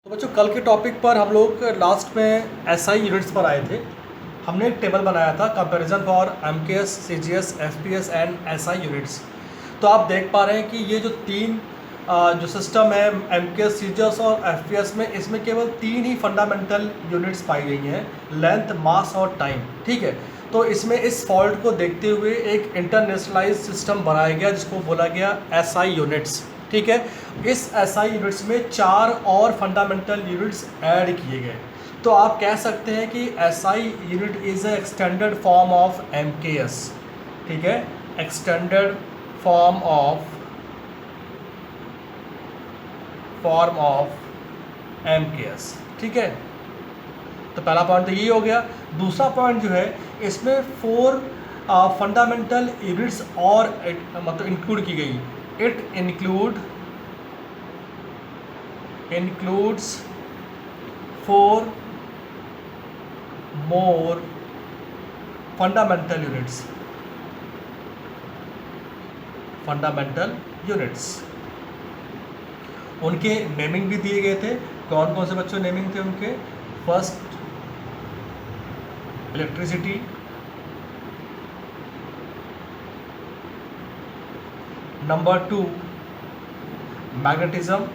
तो बच्चों कल के टॉपिक पर हम लोग लास्ट में एसआई यूनिट्स पर आए थे। हमने एक टेबल बनाया था comparison for MKS, CGS, FPS and SI units. तो आप देख पा रहे हैं कि ये जो तीन जो सिस्टम है एमकेएस, सीजीएस और एफपीएस में, इसमें केवल तीन ही फंडामेंटल यूनिट्स पाई गई हैं, लेंथ, मास और टाइम। ठीक है, तो इसमें इस फॉल्ट को देखते हुए एक इंटरनेशनलाइज सिस्टम बनाया गया जिसको बोला गया एसआई यूनिट्स। ठीक है, इस एसआई यूनिट्स में चार और फंडामेंटल यूनिट्स ऐड किए गए। तो आप कह सकते हैं कि SI unit is a extended form of MKS. ठीक है, एक्सटेंडेड फॉर्म ऑफ एमकेएस। ठीक है, तो पहला पॉइंट तो यही हो गया। दूसरा पॉइंट जो है, इसमें फोर फंडामेंटल यूनिट्स और मतलब इंक्लूड की गई। It includes four more fundamental units। उनके नेमिंग भी दिए गए थे। कौन कौन से बच्चों नेमिंग थे उनके? First electricity, number 2 magnetism,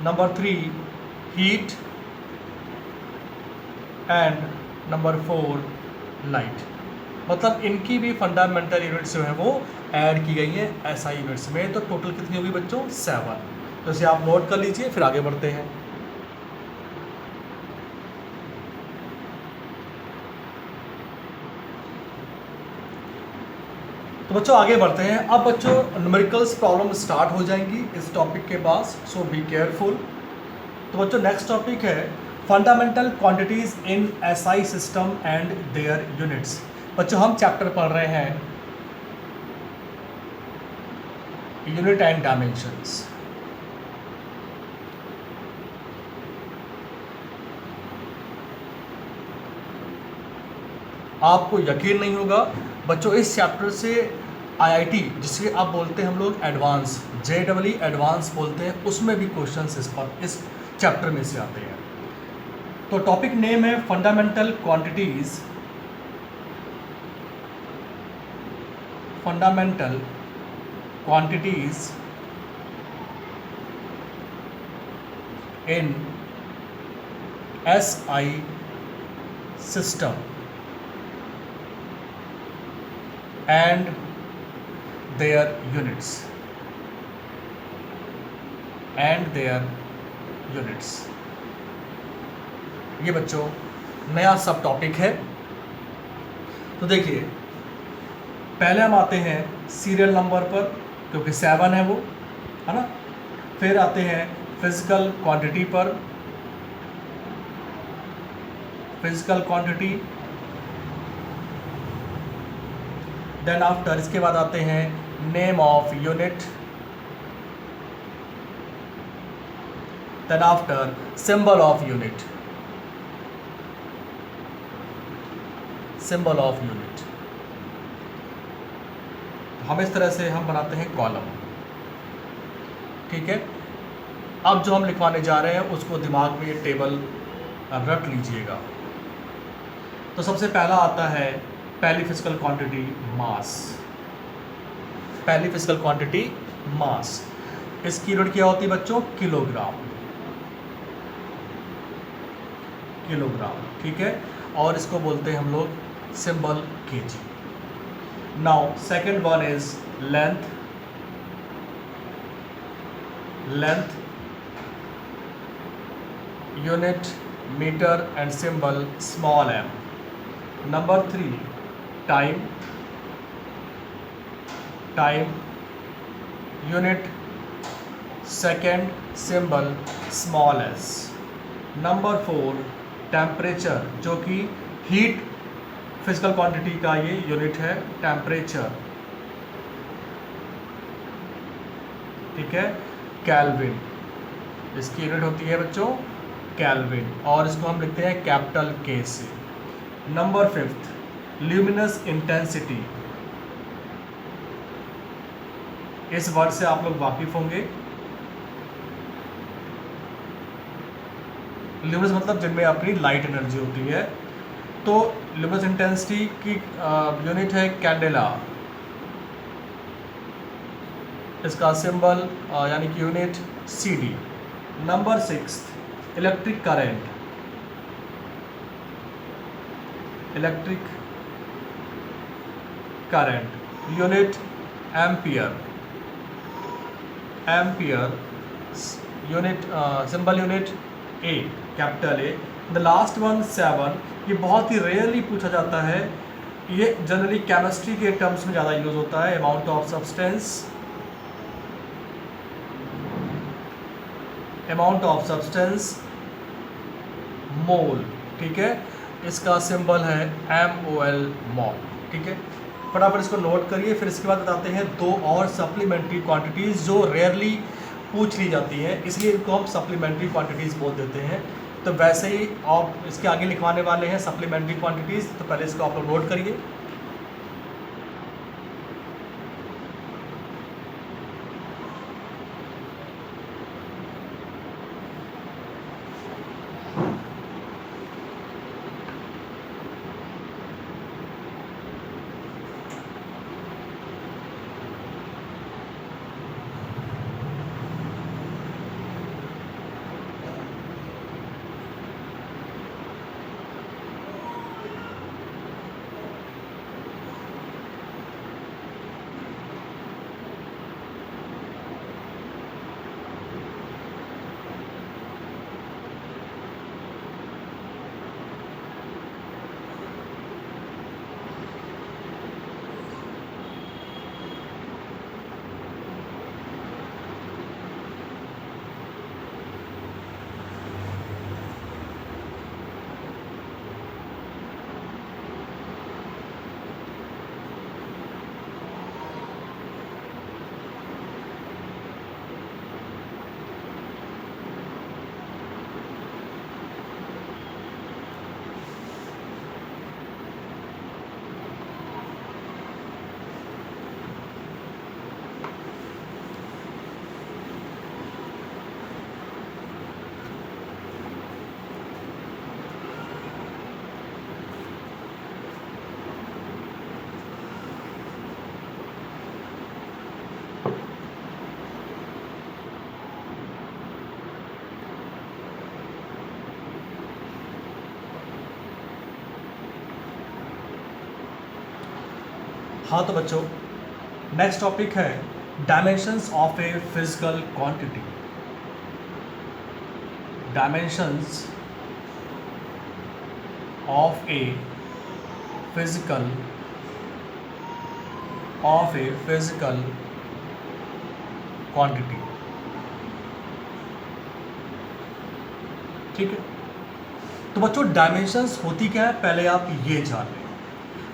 number 3 heat and number 4 light. मतलब इनकी भी फंडामेंटल यूनिट्स जो है वो ऐड की गई हैं एसआई यूनिट्स में। तो टोटल कितनी होगी बच्चों? 7। तो इसे आप नोट कर लीजिए, फिर आगे बढ़ते हैं। तो बच्चों आगे बढ़ते हैं। अब बच्चों न्यूमेरिकल्स प्रॉब्लम स्टार्ट हो जाएंगी इस टॉपिक के बाद, सो बी केयरफुल। तो बच्चों नेक्स्ट टॉपिक है fundamental quantities in SI system and their units. बच्चों हम चैप्टर पढ़ रहे हैं यूनिट एंड डायमेंशंस। आपको यकीन नहीं होगा बच्चों, इस चैप्टर से आईआईटी, जिसके आप बोलते हैं हम लोग एडवांस, JEE एडवांस बोलते हैं, उसमें भी क्वेश्चंस इस चैप्टर में से आते हैं। तो टॉपिक नेम है fundamental quantities in SI system and their units ये बच्चों नया सब टॉपिक है। तो देखिए, पहले हम आते हैं सीरियल नंबर पर, क्योंकि 7 है वो, है ना। फिर आते हैं फिजिकल क्वांटिटी पर, फिजिकल क्वांटिटी। देन आफ्टर, इसके बाद आते हैं name of unit. Then after symbol of unit, हम इस तरह से हम बनाते हैं कॉलम। ठीक है, अब जो हम लिखवाने जा रहे हैं उसको दिमाग में ये टेबल रट लीजिएगा। तो सबसे पहला आता है पहली फिजिकल क्वांटिटी मास। इसकी यूनिट क्या होती है बच्चों? किलोग्राम। ठीक है, और इसको बोलते हैं हम लोग symbol KG. Now second one is length. Unit metre and symbol small m। Number 3 time. Unit second, symbol small s। Number 4 temperature, जो कि हीट फिजिकल क्वांटिटी का ये यूनिट है, टेम्परेचर। ठीक है, केल्विन, इसकी यूनिट होती है बच्चों केल्विन, और इसको हम लिखते हैं कैपिटल K से। Number 5 luminous intensity. इस वर्ड से आप लोग वाकिफ होंगे। ल्यूमिनस मतलब जिनमें अपनी लाइट एनर्जी होती है। तो ल्यूमिनस इंटेंसिटी की यूनिट है कैंडेला, इसका सिंबल यानी कि unit CD। Number 6 electric current, electric current unit ampere, ampere unit symbol unit A, capital A। The last one 7, ये बहुत ही रेयरली पूछा जाता है, ये जनरली केमिस्ट्री के टर्म्स में ज़्यादा यूज होता है। Amount of substance, amount of substance mole, ठीक है, इसका सिंबल है MOL, मोल, ठीक है। फटाफट इसको नोट करिए। फिर इसके बाद बताते हैं दो और सप्लीमेंट्री क्वांटिटीज़ जो रेयरली पूछ ली जाती हैं, इसलिए इनको हम सप्लीमेंट्री क्वांटिटीज़ बोल देते हैं। तो वैसे ही आप इसके आगे लिखवाने वाले हैं सप्लीमेंट्री क्वांटिटीज़, तो पहले इसको आप लोग नोट करिए। हाँ तो बच्चों, नेक्स्ट टॉपिक है dimensions of a physical quantity. Dimensions of a physical quantity, ठीक है। तो बच्चों डायमेंशंस होती क्या है, पहले आप ये जान लें।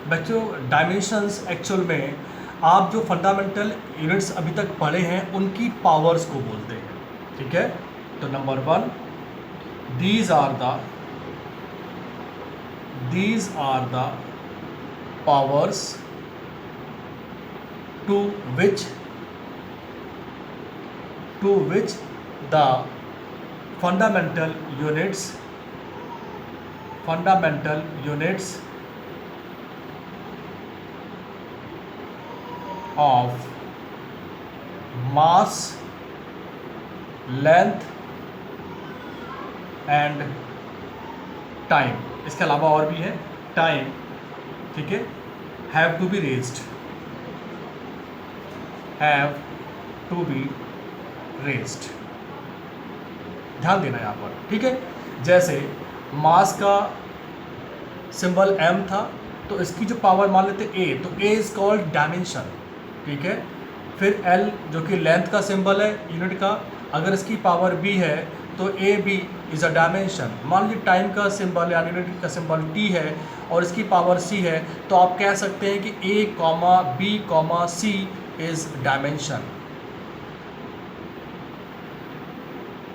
बच्चों डायमेंशंस एक्चुअल में आप जो फंडामेंटल यूनिट्स अभी तक पढ़े हैं उनकी पावर्स को बोलते हैं, ठीक है। तो number 1, these are the powers to which the fundamental units of mass, length and time, इसके अलावा और भी है टाइम, ठीक है, have to be raised, ध्यान देना यहाँ पर, ठीक है। जैसे मास का सिंबल m था, तो इसकी जो पावर मान लेते a, तो a इज कॉल्ड डायमेंशन, ठीक है। फिर l जो कि लेंथ का सिंबल है यूनिट का, अगर इसकी पावर b है तो a b is a dimension. मान लीजिए टाइम का सिंबल या यूनिट का सिंबल t है और इसकी पावर c है, तो आप कह सकते हैं कि a, b, c is dimension,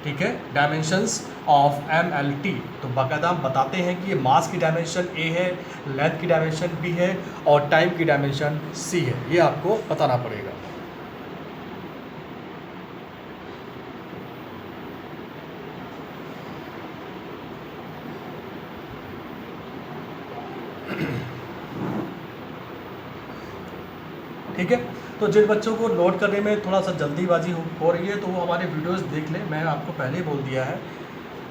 ठीक है। डायमेंशंस ऑफ MLT, तो बाकायदा हम बताते हैं कि ये मास की डायमेंशन A है, लेंथ की डायमेंशन B है और टाइम की डायमेंशन C है, ये आपको बताना पड़ेगा। ठीक है। तो जिन बच्चों को नोट करने में थोड़ा सा जल्दीबाजी हो रही है तो वो हमारे वीडियोस देख लें, मैंने आपको पहले ही बोल दिया है,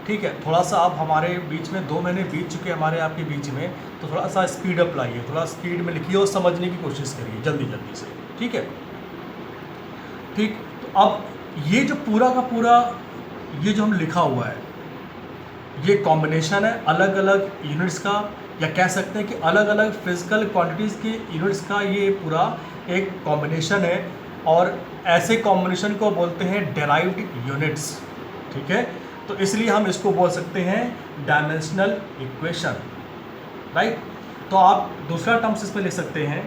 ठीक है। थोड़ा सा आप हमारे बीच में 2 महीने बीत चुके हमारे आपके बीच में, तो थोड़ा सा स्पीड अप लाइए, थोड़ा स्पीड में लिखिए और समझने की कोशिश करिए जल्दी जल्दी से, ठीक है। ठीक, तो अब ये जो पूरा का पूरा ये जो हम लिखा हुआ है ये कॉम्बिनेशन है अलग अलग यूनिट्स का, या कह सकते हैं कि अलग अलग फिजिकल क्वांटिटीज़ के यूनिट्स का ये पूरा एक कॉम्बिनेशन है, और ऐसे कॉम्बिनेशन को बोलते हैं डेराइव्ड यूनिट्स, ठीक है। तो इसलिए हम इसको बोल सकते हैं डायमेंशनल इक्वेशन, राइट। तो आप दूसरा टर्म्स इसमें लिख सकते हैं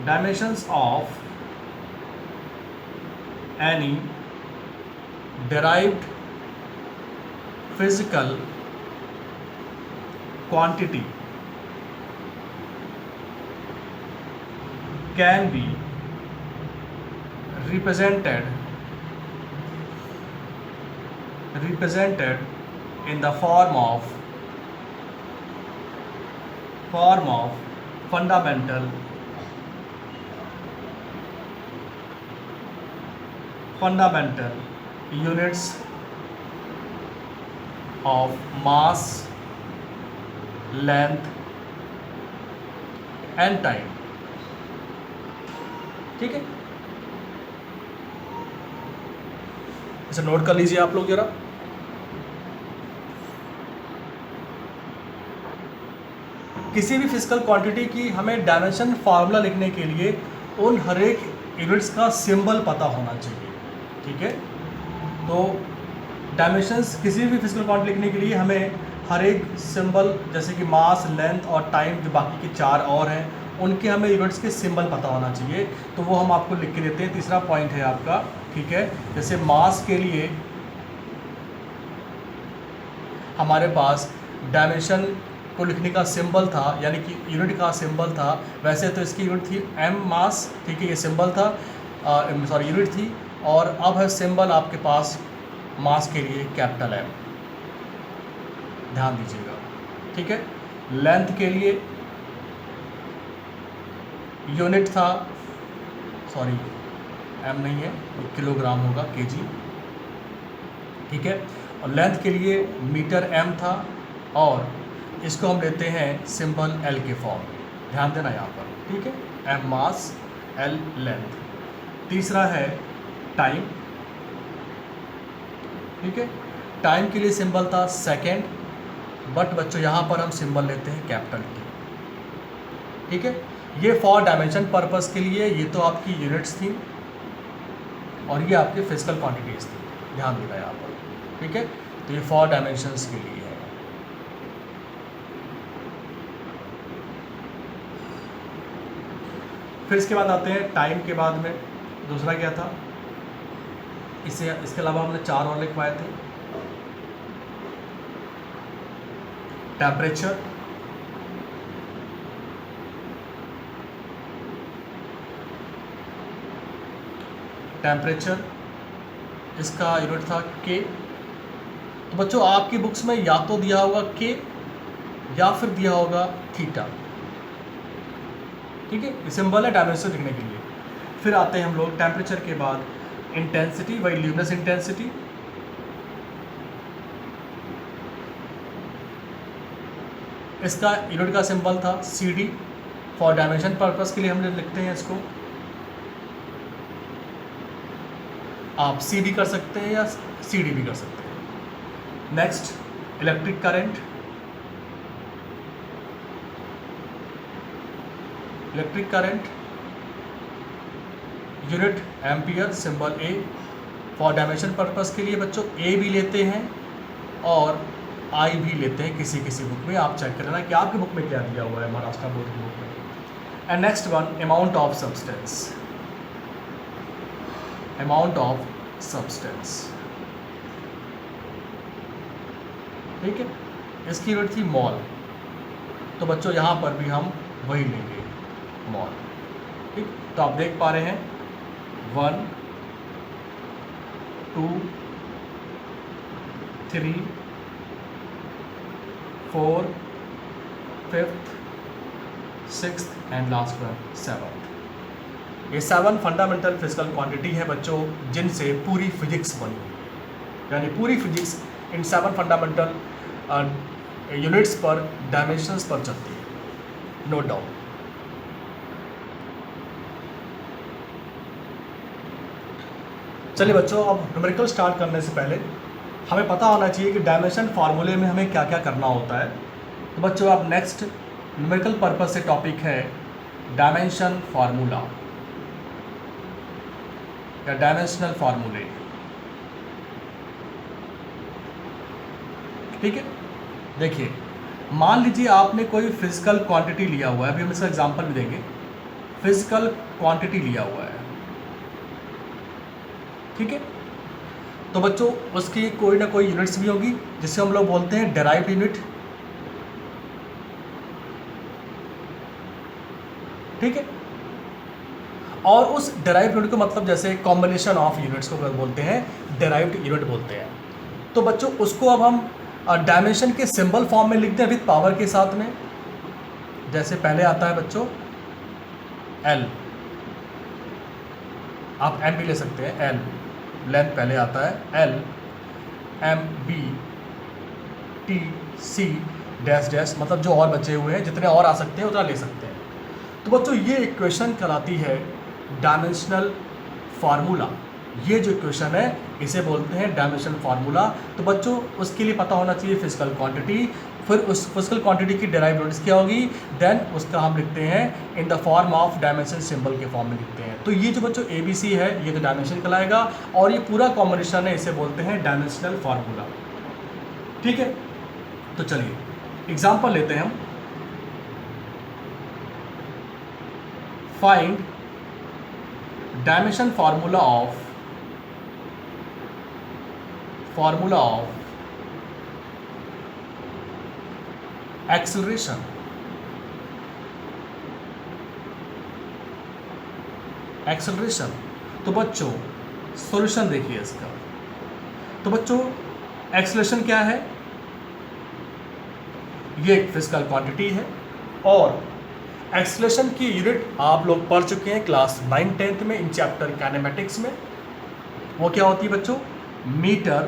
dimensions of any derived physical quantity can be represented in the form of fundamental units of mass, length and time, ठीक है। इसे नोट कर लीजिए आप लोग जरा। किसी भी फिजिकल क्वांटिटी की हमें डायमेंशन फार्मूला लिखने के लिए उन हर एक यूनिट्स का सिंबल पता होना चाहिए, ठीक है। तो डायमेंशंस किसी भी फिजिकल क्वांटिटी लिखने के लिए हमें हर एक सिंबल, जैसे कि मास, लेंथ और टाइम, जो बाकी के 4 और हैं, उनके हमें यूनिट्स के सिंबल पता होना चाहिए। तो वो हम आपको लिख के देते हैं। तीसरा पॉइंट है आपका, ठीक है। जैसे मास के लिए हमारे पास डायमेंशन को लिखने का सिंबल था, यानी कि यूनिट का सिंबल था, वैसे तो इसकी यूनिट थी m मास, ठीक है, ये सिंबल था, यूनिट थी। और अब है सिंबल आपके पास मास के लिए कैपिटल M, ध्यान दीजिएगा, ठीक है। लेंथ के लिए यूनिट था, सॉरी M नहीं है, किलोग्राम होगा, kg, ठीक है। और लेंथ के लिए मीटर M था, और इसको हम लेते हैं सिंबल L के फॉर्म में, ध्यान देना यहाँ पर, ठीक है। M मास, L लेंथ। तीसरा है टाइम, ठीक है। टाइम के लिए सिंबल था सेकेंड, बट बच्चों यहाँ पर हम सिंबल लेते हैं कैपिटल T, ठीक है। ये फॉर डायमेंशन पर्पस के लिए, ये तो आपकी यूनिट्स थी और ये आपकी फिजिकल क्वांटिटीज थी, ध्यान देना यहाँ पर, ठीक है। तो ये फॉर डायमेंशंस के लिए है। फिर इसके बाद आते हैं टाइम के बाद में दूसरा क्या था, इसके अलावा हमने 4 और लिखवाए थे। टेम्परेचर, इसका यूनिट था के। तो बच्चों आपकी बुक्स में या तो दिया होगा के या फिर दिया होगा थीटा, ठीक है। ये सिंबल है डायमेंशन लिखने के लिए। फिर आते हैं हम लोग टेम्परेचर के बाद इंटेंसिटी, वही ल्यूमिनस इंटेंसिटी, इसका यूनिट का सिंबल था CD। फॉर डायमेंशन पर्पस के लिए हम लिखते हैं इसको, आप C भी कर सकते हैं या CD भी कर सकते हैं। Next electric current, unit ampere, symbol A। For dimension purpose के लिए बच्चों A भी लेते हैं और I भी लेते हैं किसी किसी बुक में, आप चेक कर लेना कि आपकी बुक में क्या दिया हुआ है, महाराष्ट्र बोर्ड की बुक में। And next one amount of substance, ठीक है। इसकी यूनिट थी मॉल, तो बच्चों यहाँ पर भी हम वही लेंगे, मॉल, ठीक। तो आप देख पा रहे हैं 1 2 3 4 5th sixth and last one seventh. ये 7 फंडामेंटल फिजिकल क्वांटिटी है बच्चों, जिनसे पूरी फिजिक्स बनी हुई है। यानी पूरी फिजिक्स इन 7 फंडामेंटल यूनिट्स पर, डायमेंशंस पर चलती है, नोट डाउन। चलिए बच्चों, अब न्यूमेरिकल स्टार्ट करने से पहले हमें पता होना चाहिए कि डायमेंशन फार्मूले में हमें क्या क्या करना होता है। तो बच्चों अब नेक्स्ट न्यूमेरिकल पर्पस से टॉपिक है डायमेंशन फार्मूला या डायमेंशनल फार्मूले। ठीक है, देखिए मान लीजिए आपने कोई फिजिकल क्वांटिटी लिया हुआ है, अभी हम इसका एग्जांपल भी देंगे। फिजिकल क्वांटिटी लिया हुआ है, ठीक है, तो बच्चों उसकी कोई ना कोई यूनिट्स भी होगी जिसे हम लोग बोलते हैं डेराइव्ड यूनिट। ठीक है, और उस डेराइव्ड यूनिट को मतलब जैसे कॉम्बिनेशन ऑफ यूनिट्स को बोलते हैं डेराइव्ड यूनिट बोलते हैं। तो बच्चों उसको अब हम डायमेंशन के सिंबल फॉर्म में लिखते हैं विद पावर के साथ में। जैसे पहले आता है बच्चों एल, आप एम भी ले सकते हैं, एल लेंथ पहले आता है, L M B T C dash dash, मतलब जो और बचे हुए हैं जितने और आ सकते हैं उतना ले सकते हैं। तो बच्चों ये इक्वेशन कराती है डायमेंशनल फार्मूला। ये जो इक्वेशन है इसे बोलते हैं डायमेंशनल फार्मूला। तो बच्चों उसके लिए पता होना चाहिए फिजिकल क्वांटिटी, फिर उस फिजिकल क्वांटिटी की डेराइव्ड यूनिट्स क्या होगी, देन उसका हम लिखते हैं in the form of dimension symbol के फॉर्म में लिखते हैं। तो ये जो बच्चों ए बी सी है ये तो डायमेंशन कहलाएगा, और ये पूरा कॉम्बिनेशन है इसे बोलते हैं डायमेंशनल फार्मूला। ठीक है, तो चलिए एग्जाम्पल लेते हैं हम। Find dimension formula of acceleration. Acceleration, तो बच्चों सॉल्यूशन देखिए इसका। तो बच्चों एक्सेलरेशन क्या है, ये एक फिजिकल क्वांटिटी है, और एक्सेलरेशन की यूनिट आप लोग पढ़ चुके हैं क्लास 9-10 में इन चैप्टर काइनेमेटिक्स में। वो क्या होती है बच्चों, मीटर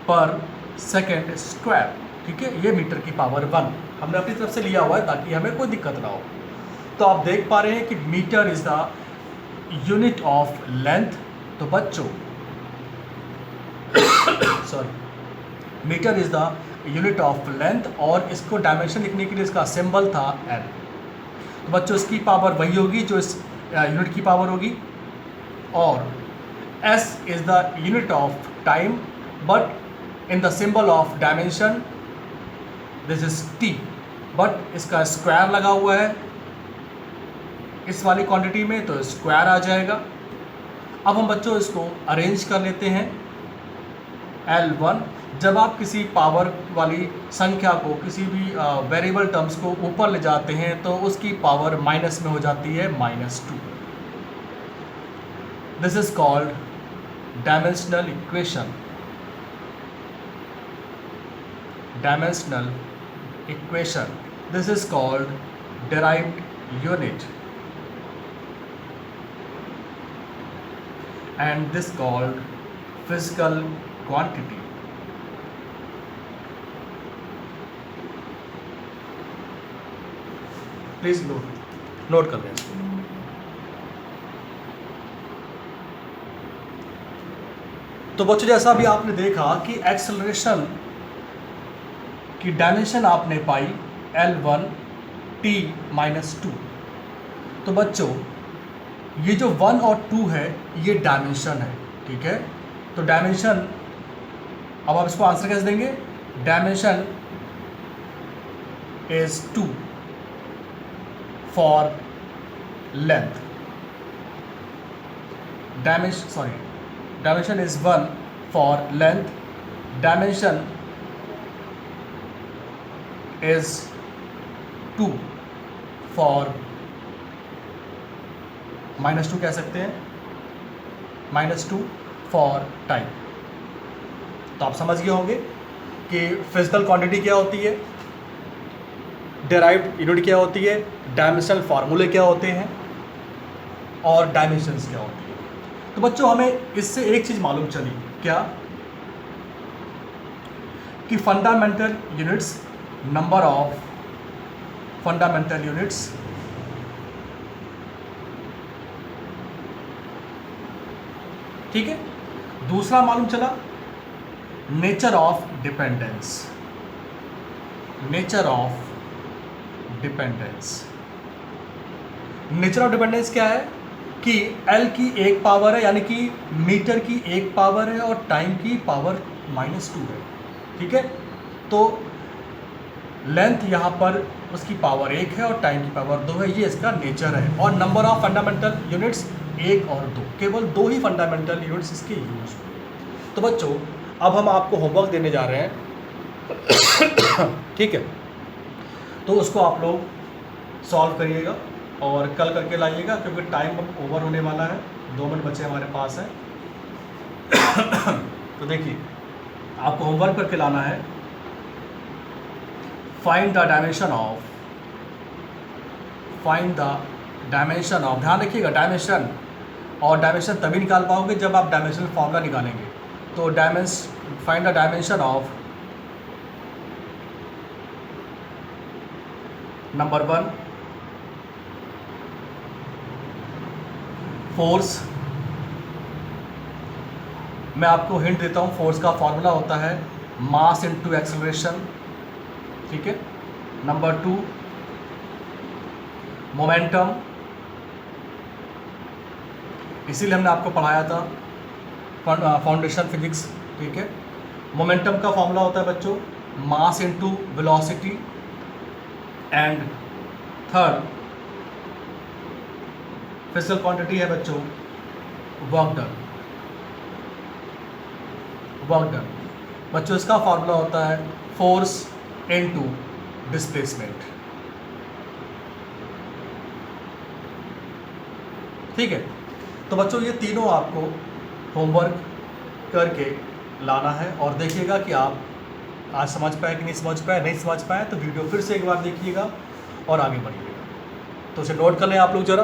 पर सेकेंड स्क्वायर। ठीक है, ये मीटर की पावर 1 हमने अपनी तरफ से लिया हुआ है ताकि हमें कोई दिक्कत ना हो। तो आप देख पा रहे हैं कि metre is the unit of length. तो बच्चों sorry, metre is the unit of length, और इसको डायमेंशन लिखने के लिए इसका सिंबल था एल। तो बच्चों इसकी पावर वही होगी जो इस यूनिट की पावर होगी, और S is the unit of time, but in the symbol of dimension this is T, but इसका स्क्वायर लगा हुआ है इस वाली क्वांटिटी में, तो स्क्वायर आ जाएगा। अब हम बच्चों इसको अरेंज कर लेते हैं। L1, जब आप किसी पावर वाली संख्या को, किसी भी वेरिएबल टर्म्स को ऊपर ले जाते हैं तो उसकी पावर माइनस में हो जाती है -2। This is called dimensional equation. Dimensional equation, this is called derived unit, and this called physical quantity. Please note कर लें। तो बच्चों जैसा अभी आपने देखा कि एक्सेलरेशन की डायमेंशन आपने पाई L1 t -2। तो बच्चों ये जो 1 और 2 है ये डायमेंशन है। ठीक है, तो डायमेंशन, अब आप इसको आंसर कैसे देंगे, dimension is 2 for length, dimension is 1 for length, dimension is 2 for -2 कह सकते हैं, -2 फॉर टाइम। तो आप समझ गए होंगे कि फिजिकल क्वांटिटी क्या होती है, डेराइव्ड यूनिट क्या होती है, डायमेंशनल फार्मूले क्या होते हैं और डायमेंशंस क्या होती है। तो बच्चों हमें इससे एक चीज़ मालूम चली, क्या कि fundamental units, number of fundamental units ठीक है। दूसरा मालूम चला nature of dependence, nature of dependence. Nature of dependence क्या है कि L की एक पावर है, यानी कि मीटर की एक पावर है और टाइम की पावर -2 है, ठीक है। तो लेंथ यहाँ पर उसकी पावर 1 है और टाइम की पावर 2 है, ये इसका नेचर है। और नंबर ऑफ फंडामेंटल यूनिट्स 1 और 2, केवल 2 ही फंडामेंटल यूनिट्स इसके यूज। तो बच्चों अब हम आपको होमवर्क देने जा रहे हैं ठीक है, तो उसको आप लोग सॉल्व करिएगा और कल करके लाइएगा, क्योंकि टाइम अब ओवर होने वाला है, 2 मिनट बच्चे हमारे पास हैं तो देखिए आपको होमवर्क करके लाना है, फाइंड द डायमेंशन ऑफ, ध्यान रखिएगा डायमेंशन, और डायमेंशन तभी निकाल पाओगे जब आप डायमेंशनल फॉर्मूला निकालेंगे। तो find the dimension of number 1 force. मैं आपको हिंट देता हूँ, फोर्स का फॉर्मूला होता है मास इनटू एक्सेलरेशन, ठीक है। नंबर 2 मोमेंटम, इसीलिए हमने आपको पढ़ाया था फाउंडेशन फिजिक्स, ठीक है। मोमेंटम का फॉर्मूला होता है बच्चों mass into velocity, and third physical quantity है बच्चों वर्क डन। बच्चों इसका फॉर्मूला होता है फोर्स इनटू डिस्प्लेसमेंट, ठीक है। तो बच्चों ये तीनों आपको होमवर्क करके लाना है, और देखिएगा कि आप आज समझ पाए कि नहीं समझ पाए। नहीं समझ पाए तो वीडियो फिर से एक बार देखिएगा और आगे बढ़िएगा। तो उसे नोट कर लें आप लोग ज़रा।